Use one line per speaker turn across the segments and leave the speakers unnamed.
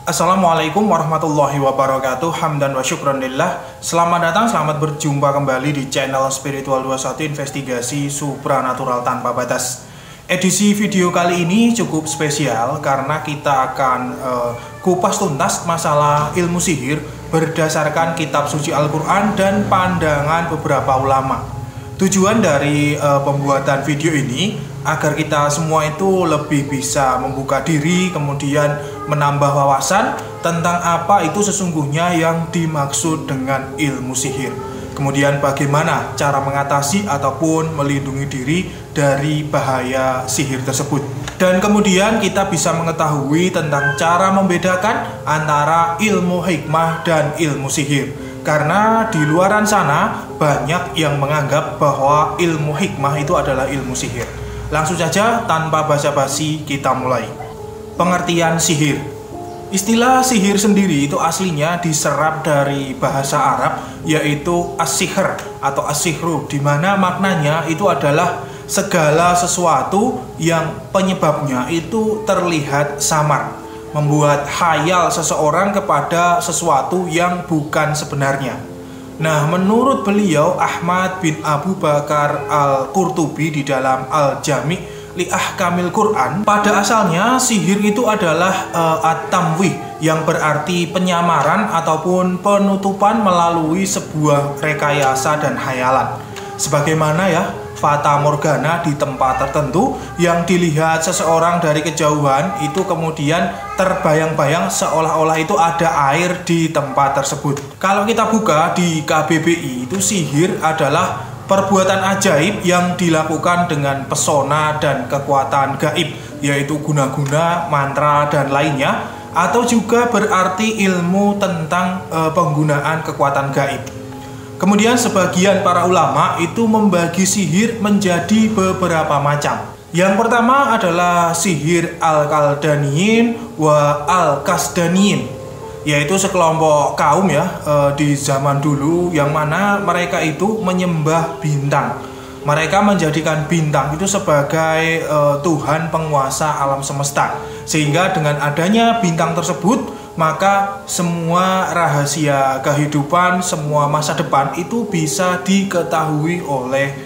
Assalamualaikum warahmatullahi wabarakatuh. Hamdan wa syukran lillah. Selamat datang, selamat berjumpa kembali di channel Spiritual 21 Investigasi Supranatural Tanpa Batas. Edisi video kali ini cukup spesial karena kita akan kupas tuntas masalah ilmu sihir berdasarkan kitab suci Al-Quran dan pandangan beberapa ulama. Tujuan dari pembuatan video ini agar kita semua itu lebih bisa membuka diri, kemudian menambah wawasan tentang apa itu sesungguhnya yang dimaksud dengan ilmu sihir. Kemudian bagaimana cara mengatasi ataupun melindungi diri dari bahaya sihir tersebut. Dan kemudian kita bisa mengetahui tentang cara membedakan antara ilmu hikmah dan ilmu sihir. Karena di luaran sana banyak yang menganggap bahwa ilmu hikmah itu adalah ilmu sihir. Langsung saja tanpa basa-basi kita mulai. Pengertian sihir. Istilah sihir sendiri itu aslinya diserap dari bahasa Arab, yaitu as-sihr atau as-sihru, di mana maknanya itu adalah segala sesuatu yang penyebabnya itu terlihat samar, membuat khayal seseorang kepada sesuatu yang bukan sebenarnya. Nah, menurut beliau Ahmad bin Abu Bakar Al-Qurtubi di dalam Al-Jami' li Ahkamil Quran, pada asalnya sihir itu adalah at-tamwih, yang berarti penyamaran ataupun penutupan melalui sebuah rekayasa dan hayalan. Sebagaimana fata morgana di tempat tertentu yang dilihat seseorang dari kejauhan itu kemudian terbayang-bayang seolah-olah itu ada air di tempat tersebut. Kalau kita buka di KBBI itu sihir adalah perbuatan ajaib yang dilakukan dengan pesona dan kekuatan gaib, yaitu guna-guna, mantra, dan lainnya, atau juga berarti ilmu tentang penggunaan kekuatan gaib. Kemudian sebagian para ulama itu membagi sihir menjadi beberapa macam. Yang pertama adalah sihir al-Kaldaniyin wa al-Kasdaniyin, yaitu sekelompok kaum di zaman dulu yang mana mereka itu menyembah bintang. Mereka menjadikan bintang itu sebagai Tuhan penguasa alam semesta. Sehingga dengan adanya bintang tersebut, maka semua rahasia kehidupan, semua masa depan itu bisa diketahui oleh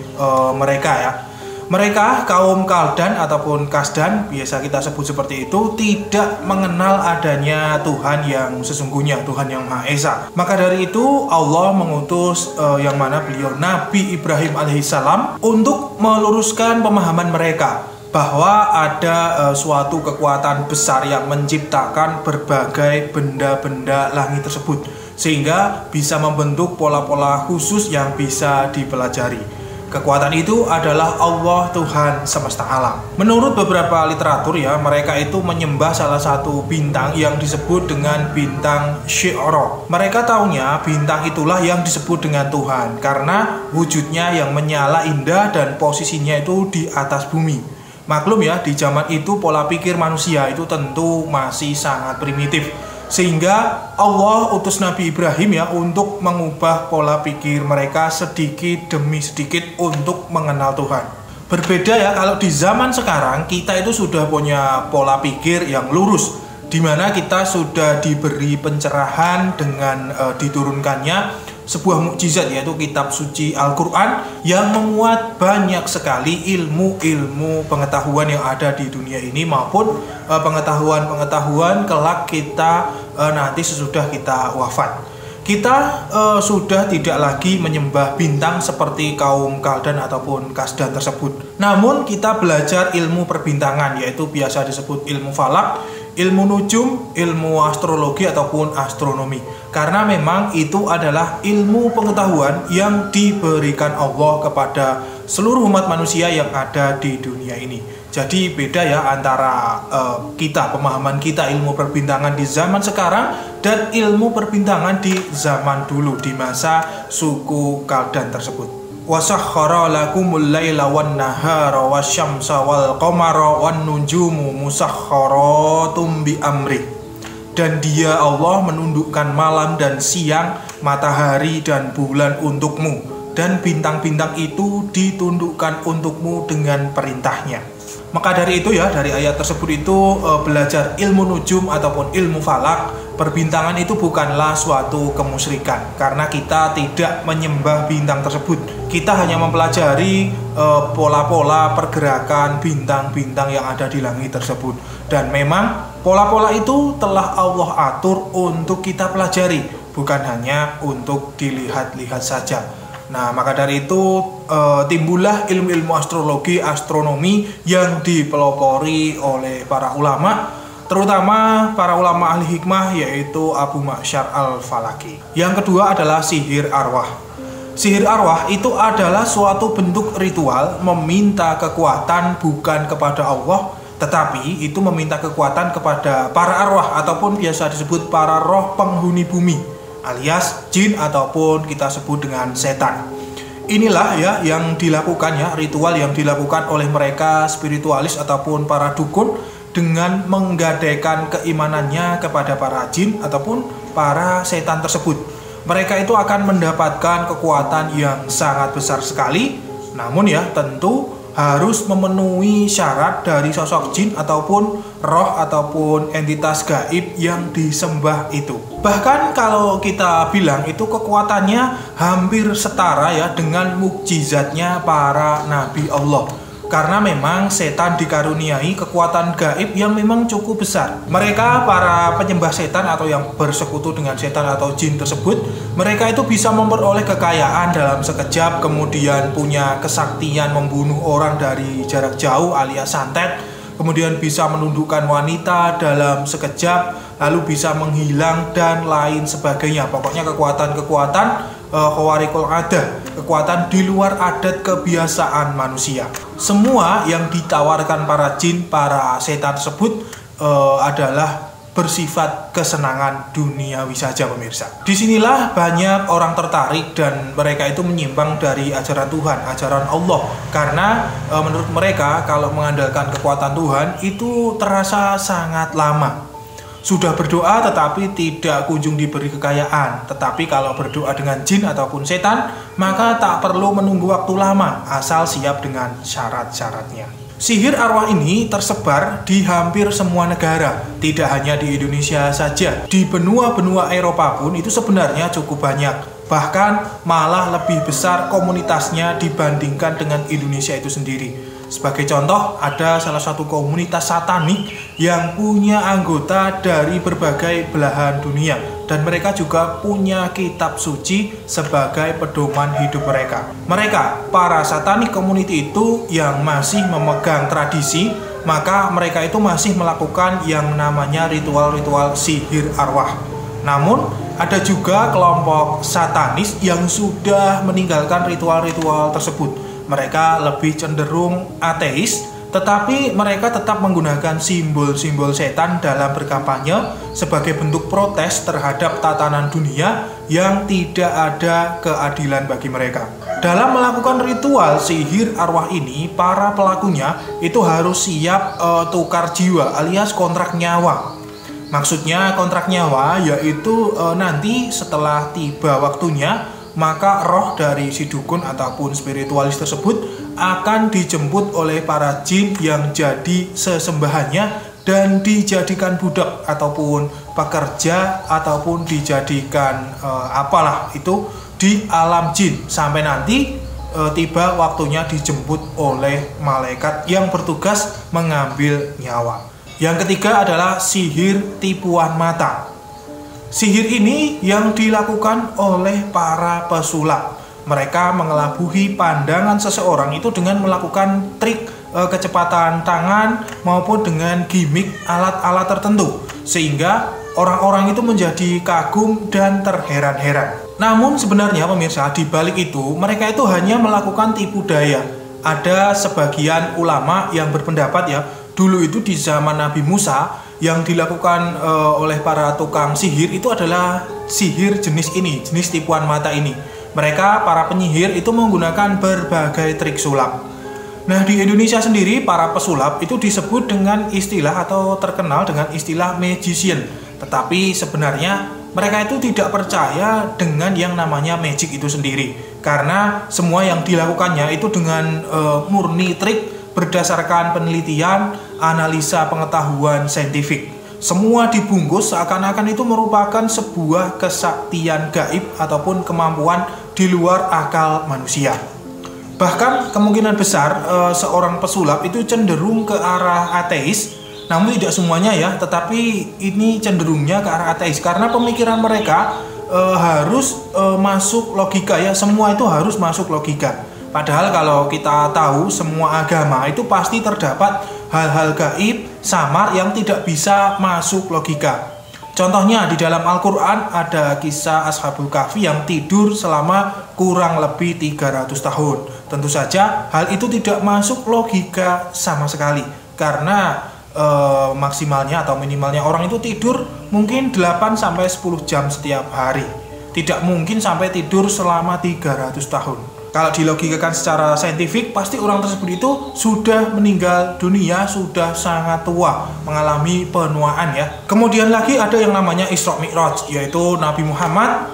mereka. Mereka, kaum Kaldan ataupun Kasdan, biasa kita sebut seperti itu, tidak mengenal adanya Tuhan yang sesungguhnya, Tuhan yang Maha Esa. Maka dari itu Allah mengutus yang mana beliau Nabi Ibrahim alaihissalam untuk meluruskan pemahaman mereka bahwa ada suatu kekuatan besar yang menciptakan berbagai benda-benda langit tersebut, sehingga bisa membentuk pola-pola khusus yang bisa dipelajari. Kekuatan itu adalah Allah, Tuhan semesta alam. Menurut beberapa literatur mereka itu menyembah salah satu bintang yang disebut dengan bintang Syi'ra. Mereka taunya bintang itulah yang disebut dengan Tuhan karena wujudnya yang menyala indah dan posisinya itu di atas bumi. Maklum di zaman itu pola pikir manusia itu tentu masih sangat primitif. Sehingga Allah utus Nabi Ibrahim untuk mengubah pola pikir mereka sedikit demi sedikit untuk mengenal Tuhan. Berbeda kalau di zaman sekarang kita itu sudah punya pola pikir yang lurus, di mana kita sudah diberi pencerahan dengan diturunkannya sebuah mukjizat, yaitu kitab suci Al-Quran yang memuat banyak sekali ilmu-ilmu pengetahuan yang ada di dunia ini maupun pengetahuan-pengetahuan kelak kita nanti sesudah kita wafat. Kita sudah tidak lagi menyembah bintang seperti kaum Kaldan ataupun Kasdan tersebut. Namun kita belajar ilmu perbintangan, yaitu biasa disebut ilmu falak, ilmu nujum, ilmu astrologi ataupun astronomi. Karena memang itu adalah ilmu pengetahuan yang diberikan Allah kepada seluruh umat manusia yang ada di dunia ini. Jadi beda antara pemahaman kita ilmu perbintangan di zaman sekarang dan ilmu perbintangan di zaman dulu, di masa suku Kaldan tersebut. Wasakhkhara lakumul laila wan nahara wasyamsa wal qamara wan nujumu musakhkharatum bi amri. Dan Dia Allah menundukkan malam dan siang, matahari dan bulan untukmu, dan bintang-bintang itu ditundukkan untukmu dengan perintahnya. Maka dari itu ya, dari ayat tersebut itu belajar ilmu nujum ataupun ilmu falak, perbintangan itu bukanlah suatu kemusyrikan karena kita tidak menyembah bintang tersebut. Kita hanya mempelajari pola-pola pergerakan bintang-bintang yang ada di langit tersebut. Dan memang pola-pola itu telah Allah atur untuk kita pelajari, bukan hanya untuk dilihat-lihat saja. Nah, maka dari itu timbullah ilmu-ilmu astrologi, astronomi yang dipelopori oleh para ulama, terutama para ulama ahli hikmah yaitu Abu Ma'syar al-Falaki. Yang kedua adalah sihir arwah. Sihir arwah itu adalah suatu bentuk ritual meminta kekuatan bukan kepada Allah, tetapi itu meminta kekuatan kepada para arwah ataupun biasa disebut para roh penghuni bumi, alias jin ataupun kita sebut dengan setan. Inilah ya yang dilakukan ya, ritual yang dilakukan oleh mereka spiritualis ataupun para dukun dengan menggadaikan keimanannya kepada para jin ataupun para setan tersebut. Mereka itu akan mendapatkan kekuatan yang sangat besar sekali, namun ya tentu harus memenuhi syarat dari sosok jin ataupun roh ataupun entitas gaib yang disembah itu. Bahkan kalau kita bilang itu kekuatannya hampir setara ya dengan mukjizatnya para nabi Allah. Karena memang setan dikaruniai kekuatan gaib yang memang cukup besar. Mereka para penyembah setan atau yang bersekutu dengan setan atau jin tersebut, mereka itu bisa memperoleh kekayaan dalam sekejap, kemudian punya kesaktian membunuh orang dari jarak jauh alias santet, kemudian bisa menundukkan wanita dalam sekejap, lalu bisa menghilang dan lain sebagainya. Pokoknya kekuatan-kekuatan khawarikul adah, kekuatan di luar adat kebiasaan manusia. Semua yang ditawarkan para jin, para setan tersebut adalah bersifat kesenangan duniawi saja pemirsa. Disinilah banyak orang tertarik dan mereka itu menyimpang dari ajaran Tuhan, ajaran Allah. Karena menurut mereka kalau mengandalkan kekuatan Tuhan itu terasa sangat lama. Sudah berdoa tetapi tidak kunjung diberi kekayaan. Tetapi kalau berdoa dengan jin ataupun setan, maka tak perlu menunggu waktu lama, asal siap dengan syarat-syaratnya. Sihir arwah ini tersebar di hampir semua negara, tidak hanya di Indonesia saja. Di benua-benua Eropa pun itu sebenarnya cukup banyak. Bahkan malah lebih besar komunitasnya dibandingkan dengan Indonesia itu sendiri. Sebagai contoh, ada salah satu komunitas satanik yang punya anggota dari berbagai belahan dunia. Dan mereka juga punya kitab suci sebagai pedoman hidup mereka. Mereka, para satanik community itu yang masih memegang tradisi, maka mereka itu masih melakukan yang namanya ritual-ritual sihir arwah. Namun, ada juga kelompok satanis yang sudah meninggalkan ritual-ritual tersebut. Mereka lebih cenderung ateis, tetapi mereka tetap menggunakan simbol-simbol setan dalam berkampanye sebagai bentuk protes terhadap tatanan dunia yang tidak ada keadilan bagi mereka. Dalam melakukan ritual sihir arwah ini, para pelakunya itu harus siap tukar jiwa alias kontrak nyawa. Maksudnya kontrak nyawa yaitu nanti setelah tiba waktunya, maka roh dari si dukun ataupun spiritualis tersebut akan dijemput oleh para jin yang jadi sesembahannya dan dijadikan budak ataupun pekerja ataupun dijadikan apalah itu di alam jin sampai nanti tiba waktunya dijemput oleh malaikat yang bertugas mengambil nyawa. Yang ketiga adalah sihir tipuan mata. Sihir ini yang dilakukan oleh para pesulap. Mereka mengelabuhi pandangan seseorang itu dengan melakukan trik kecepatan tangan maupun dengan gimmick alat-alat tertentu, sehingga orang-orang itu menjadi kagum dan terheran-heran. Namun sebenarnya pemirsa, di balik itu mereka itu hanya melakukan tipu daya. Ada sebagian ulama yang berpendapat ya, dulu itu di zaman Nabi Musa yang dilakukan oleh para tukang sihir itu adalah sihir jenis ini, jenis tipuan mata ini. Mereka, para penyihir itu menggunakan berbagai trik sulap. Nah, di Indonesia sendiri para pesulap itu disebut dengan istilah atau terkenal dengan istilah magician. Tetapi sebenarnya mereka itu tidak percaya dengan yang namanya magic itu sendiri. Karena semua yang dilakukannya itu dengan murni trik berdasarkan penelitian, analisa pengetahuan saintifik. Semua dibungkus seakan-akan itu merupakan sebuah kesaktian gaib ataupun kemampuan di luar akal manusia. Bahkan kemungkinan besar seorang pesulap itu cenderung ke arah ateis, namun tidak semuanya ya, tetapi ini cenderungnya ke arah ateis karena pemikiran mereka harus masuk logika ya, semua itu harus masuk logika. Padahal kalau kita tahu semua agama itu pasti terdapat hal-hal gaib, samar yang tidak bisa masuk logika. Contohnya di dalam Al-Quran ada kisah Ashabul Kahfi yang tidur selama kurang lebih 300 tahun. Tentu saja hal itu tidak masuk logika sama sekali. Karena maksimalnya atau minimalnya orang itu tidur mungkin 8-10 jam setiap hari. Tidak mungkin sampai tidur selama 300 tahun. Kalau dilogikakan secara saintifik, pasti orang tersebut itu sudah meninggal dunia, sudah sangat tua, mengalami penuaan ya. Kemudian lagi ada yang namanya Isra Mi'raj, yaitu Nabi Muhammad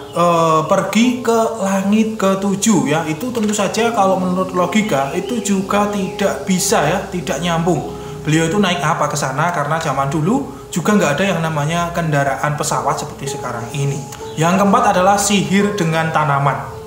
pergi ke langit ke-7 ya. Itu tentu saja kalau menurut logika itu juga tidak bisa ya, tidak nyambung. Beliau itu naik apa ke sana karena zaman dulu juga nggak ada yang namanya kendaraan pesawat seperti sekarang ini. Yang keempat adalah sihir dengan tanaman.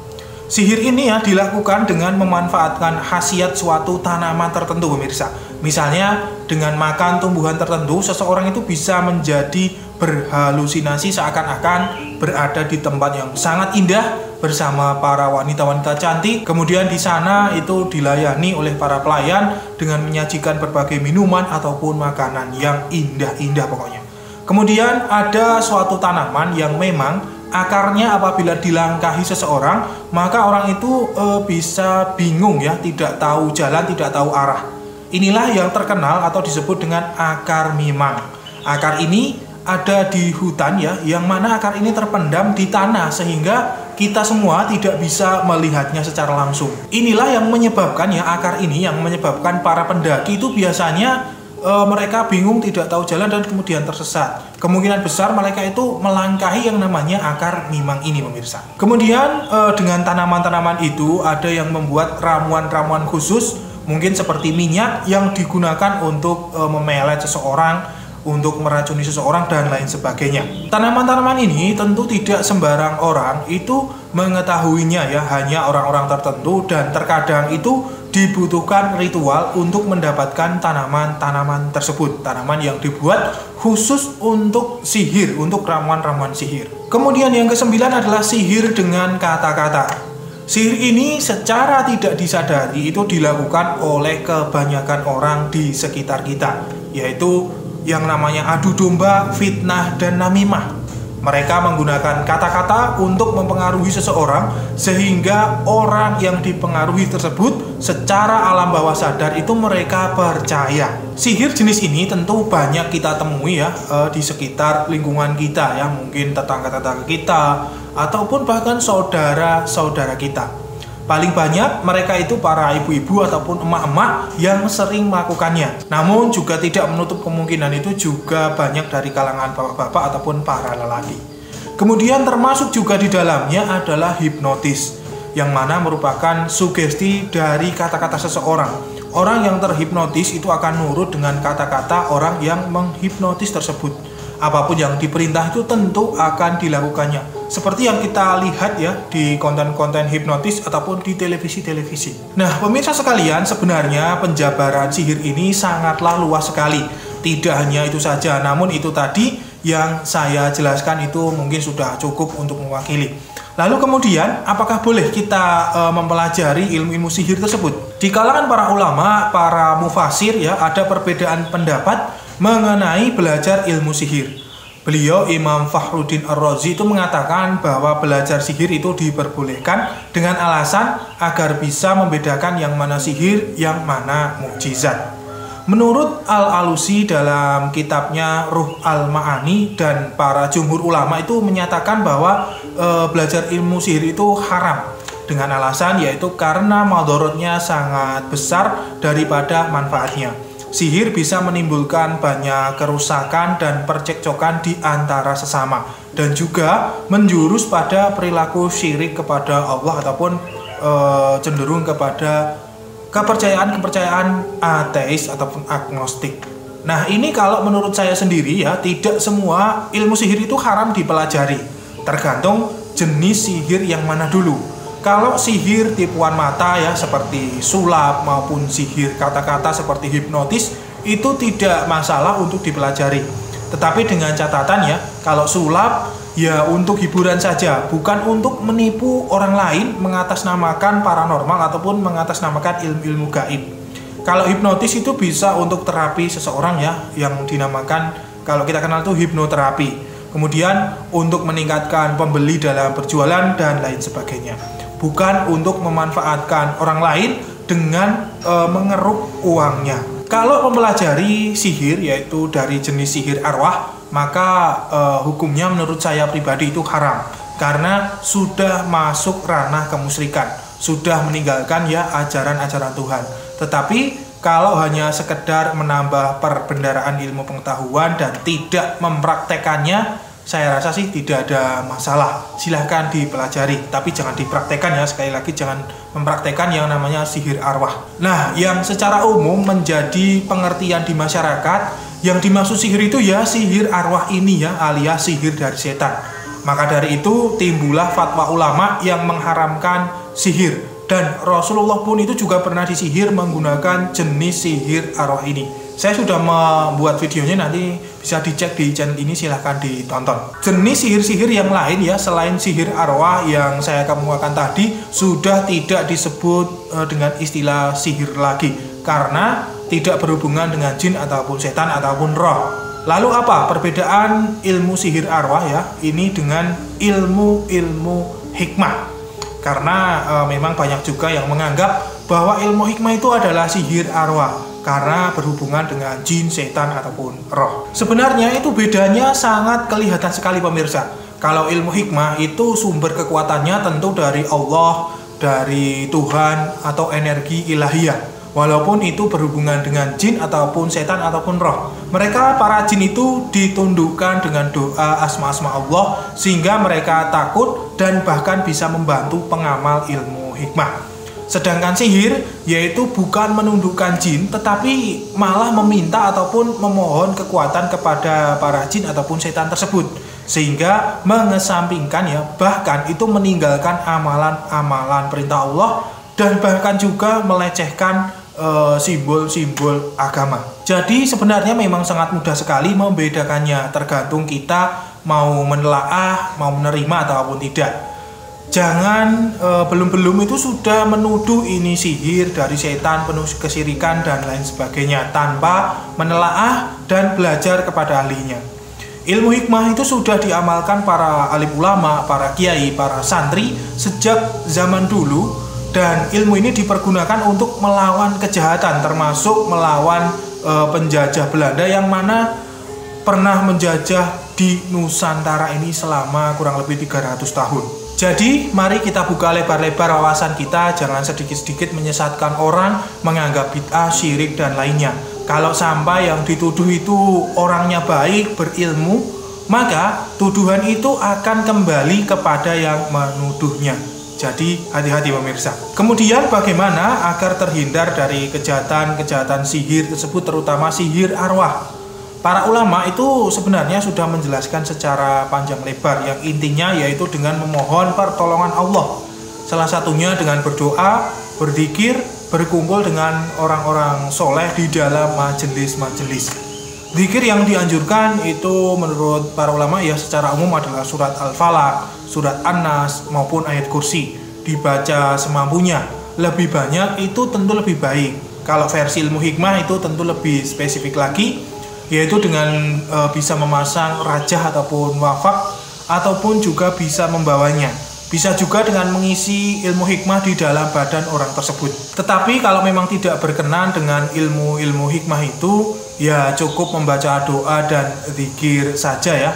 Sihir ini ya dilakukan dengan memanfaatkan khasiat suatu tanaman tertentu pemirsa. Misalnya dengan makan tumbuhan tertentu, seseorang itu bisa menjadi berhalusinasi seakan-akan berada di tempat yang sangat indah bersama para wanita-wanita cantik. Kemudian di sana itu dilayani oleh para pelayan dengan menyajikan berbagai minuman ataupun makanan yang indah-indah pokoknya. Kemudian ada suatu tanaman yang memang akarnya apabila dilangkahi seseorang, maka orang itu bisa bingung ya, tidak tahu jalan, tidak tahu arah. Inilah yang terkenal atau disebut dengan akar mimang. Akar ini ada di hutan ya, yang mana akar ini terpendam di tanah sehingga kita semua tidak bisa melihatnya secara langsung. Inilah yang menyebabkan ya, akar ini yang menyebabkan para pendaki itu biasanya mereka bingung, tidak tahu jalan dan kemudian tersesat. Kemungkinan besar mereka itu melangkahi yang namanya akar mimang ini pemirsa. Kemudian dengan tanaman-tanaman itu ada yang membuat ramuan-ramuan khusus, mungkin seperti minyak yang digunakan untuk memelet seseorang, untuk meracuni seseorang dan lain sebagainya. Tanaman-tanaman ini tentu tidak sembarang orang itu mengetahuinya ya, hanya orang-orang tertentu dan terkadang itu dibutuhkan ritual untuk mendapatkan tanaman-tanaman tersebut. Tanaman yang dibuat khusus untuk sihir, untuk ramuan-ramuan sihir. Kemudian yang kesembilan adalah sihir dengan kata-kata. Sihir ini secara tidak disadari itu dilakukan oleh kebanyakan orang di sekitar kita, yaitu yang namanya adu domba, fitnah, dan namimah. Mereka menggunakan kata-kata untuk mempengaruhi seseorang sehingga orang yang dipengaruhi tersebut secara alam bawah sadar itu mereka percaya. Sihir jenis ini tentu banyak kita temui ya di sekitar lingkungan kita ya, mungkin tetangga-tetangga kita ataupun bahkan saudara-saudara kita. Paling banyak mereka itu para ibu-ibu ataupun emak-emak yang sering melakukannya. Namun juga tidak menutup kemungkinan itu juga banyak dari kalangan bapak-bapak ataupun para lelaki. Kemudian termasuk juga di dalamnya adalah hipnotis, yang mana merupakan sugesti dari kata-kata seseorang. Orang yang terhipnotis itu akan nurut dengan kata-kata orang yang menghipnotis tersebut. Apapun yang diperintah itu tentu akan dilakukannya. Seperti yang kita lihat ya di konten-konten hipnotis ataupun di televisi-televisi. Nah, pemirsa sekalian, sebenarnya penjabaran sihir ini sangatlah luas sekali. Tidak hanya itu saja, namun itu tadi yang saya jelaskan itu mungkin sudah cukup untuk mewakili. Lalu kemudian, apakah boleh kita mempelajari ilmu-ilmu sihir tersebut? Di kalangan para ulama, para mufasir ya, ada perbedaan pendapat mengenai belajar ilmu sihir. Beliau Imam Fakhruddin Ar-Razi itu mengatakan bahwa belajar sihir itu diperbolehkan dengan alasan agar bisa membedakan yang mana sihir, yang mana mukjizat. Menurut Al-Alusi dalam kitabnya Ruh Al-Ma'ani dan para jumhur ulama itu menyatakan bahwa belajar ilmu sihir itu haram dengan alasan yaitu karena madharatnya sangat besar daripada manfaatnya. Sihir bisa menimbulkan banyak kerusakan dan percekcokan di antara sesama dan juga menjurus pada perilaku syirik kepada Allah ataupun cenderung kepada kepercayaan-kepercayaan ateis ataupun agnostik. Nah, ini kalau menurut saya sendiri ya, tidak semua ilmu sihir itu haram dipelajari. Tergantung jenis sihir yang mana dulu. Kalau sihir tipuan mata ya, seperti sulap maupun sihir kata-kata seperti hipnotis, itu tidak masalah untuk dipelajari. Tetapi dengan catatan ya, kalau sulap ya untuk hiburan saja, bukan untuk menipu orang lain, mengatasnamakan paranormal ataupun mengatasnamakan ilmu-ilmu gaib. Kalau hipnotis itu bisa untuk terapi seseorang ya, yang dinamakan kalau kita kenal itu hipnoterapi. Kemudian untuk meningkatkan pembeli dalam berjualan dan lain sebagainya. Bukan untuk memanfaatkan orang lain dengan mengeruk uangnya. Kalau mempelajari sihir yaitu dari jenis sihir arwah, maka hukumnya menurut saya pribadi itu haram. Karena sudah masuk ranah kemusyrikan, sudah meninggalkan ya ajaran-ajaran Tuhan. Tetapi kalau hanya sekedar menambah perbendaharaan ilmu pengetahuan dan tidak mempraktekannya, saya rasa sih tidak ada masalah. Silahkan dipelajari, tapi jangan dipraktekan ya. Sekali lagi, jangan mempraktekan yang namanya sihir arwah. Nah, yang secara umum menjadi pengertian di masyarakat, yang dimaksud sihir itu ya sihir arwah ini ya, alias sihir dari setan. Maka dari itu timbullah fatwa ulama yang mengharamkan sihir. Dan Rasulullah pun itu juga pernah disihir menggunakan jenis sihir arwah ini. Saya sudah membuat videonya, nanti bisa dicek di channel ini, silahkan ditonton. Jenis sihir-sihir yang lain ya, selain sihir arwah yang saya kemukakan tadi, sudah tidak disebut dengan istilah sihir lagi. Karena tidak berhubungan dengan jin ataupun setan ataupun roh. Lalu apa perbedaan ilmu sihir arwah ya ini dengan ilmu hikmah? Karena memang banyak juga yang menganggap bahwa ilmu hikmah itu adalah sihir arwah karena berhubungan dengan jin, setan ataupun roh. Sebenarnya itu bedanya sangat kelihatan sekali pemirsa. Kalau ilmu hikmah itu sumber kekuatannya tentu dari Allah, dari Tuhan atau energi ilahiyah. Walaupun itu berhubungan dengan jin ataupun setan ataupun roh. Mereka para jin itu ditundukkan dengan doa asma-asma Allah sehingga mereka takut dan bahkan bisa membantu pengamal ilmu hikmah. Sedangkan sihir yaitu bukan menundukkan jin tetapi malah meminta ataupun memohon kekuatan kepada para jin ataupun setan tersebut. Sehingga mengesampingkan ya, bahkan itu meninggalkan amalan-amalan perintah Allah dan bahkan juga melecehkan simbol-simbol agama. Jadi sebenarnya memang sangat mudah sekali membedakannya, tergantung kita mau menelaah, mau menerima ataupun tidak. Jangan belum-belum itu sudah menuduh ini sihir dari setan, penuh kesirikan dan lain sebagainya tanpa menelaah dan belajar kepada ahlinya. Ilmu hikmah itu sudah diamalkan para alim ulama, para kiai, para santri sejak zaman dulu. Dan ilmu ini dipergunakan untuk melawan kejahatan, termasuk melawan penjajah Belanda yang mana pernah menjajah di Nusantara ini selama kurang lebih 300 tahun. Jadi mari kita buka lebar-lebar wawasan kita, jangan sedikit-sedikit menyesatkan orang, menganggap bid'ah, syirik dan lainnya. Kalau sampai yang dituduh itu orangnya baik, berilmu, maka tuduhan itu akan kembali kepada yang menuduhnya. Jadi hati-hati pemirsa. Kemudian bagaimana agar terhindar dari kejahatan-kejahatan sihir tersebut, terutama sihir arwah? Para ulama itu sebenarnya sudah menjelaskan secara panjang lebar, yang intinya yaitu dengan memohon pertolongan Allah. Salah satunya dengan berdoa, berzikir, berkumpul dengan orang-orang soleh di dalam majelis-majelis. Zikir yang dianjurkan itu menurut para ulama ya secara umum adalah surat Al-Falaq, surat An-Nas maupun ayat kursi, dibaca semampunya. Lebih banyak itu tentu lebih baik. Kalau versi ilmu hikmah itu tentu lebih spesifik lagi, yaitu dengan bisa memasang rajah ataupun wafak, ataupun juga bisa membawanya. Bisa juga dengan mengisi ilmu hikmah di dalam badan orang tersebut. Tetapi kalau memang tidak berkenan dengan ilmu hikmah itu, ya cukup membaca doa dan zikir saja ya.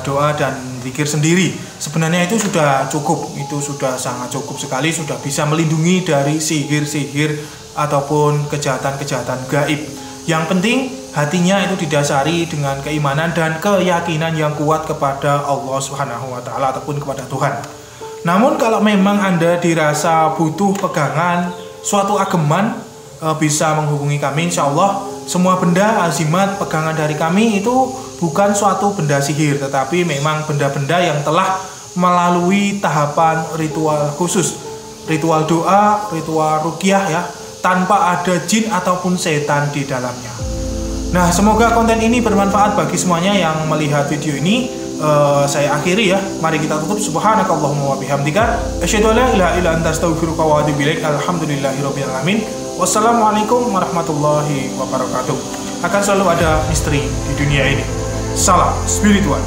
Doa dan zikir sendiri sebenarnya itu sudah cukup, itu sudah sangat cukup sekali, sudah bisa melindungi dari sihir-sihir ataupun kejahatan-kejahatan gaib. Yang penting hatinya itu didasari dengan keimanan dan keyakinan yang kuat kepada Allah Subhanahu wa taala ataupun kepada Tuhan. Namun kalau memang Anda dirasa butuh pegangan suatu ageman bisa menghubungi kami. Insya Allah semua benda azimat pegangan dari kami itu bukan suatu benda sihir, tetapi memang benda-benda yang telah melalui tahapan ritual khusus, ritual doa, ritual ruqyah ya, tanpa ada jin ataupun setan di dalamnya. Nah, semoga konten ini bermanfaat bagi semuanya yang melihat video ini. Saya akhiri ya. Mari kita tutup. Subhanakallahumma wa bihamdika asyhadu an la ilaha illa anta astaghfiruka wa atubu ilaik. Alhamdulillahirabbil alamin. Wassalamualaikum warahmatullahi wabarakatuh. Akan selalu ada misteri di dunia ini. Salam spiritual.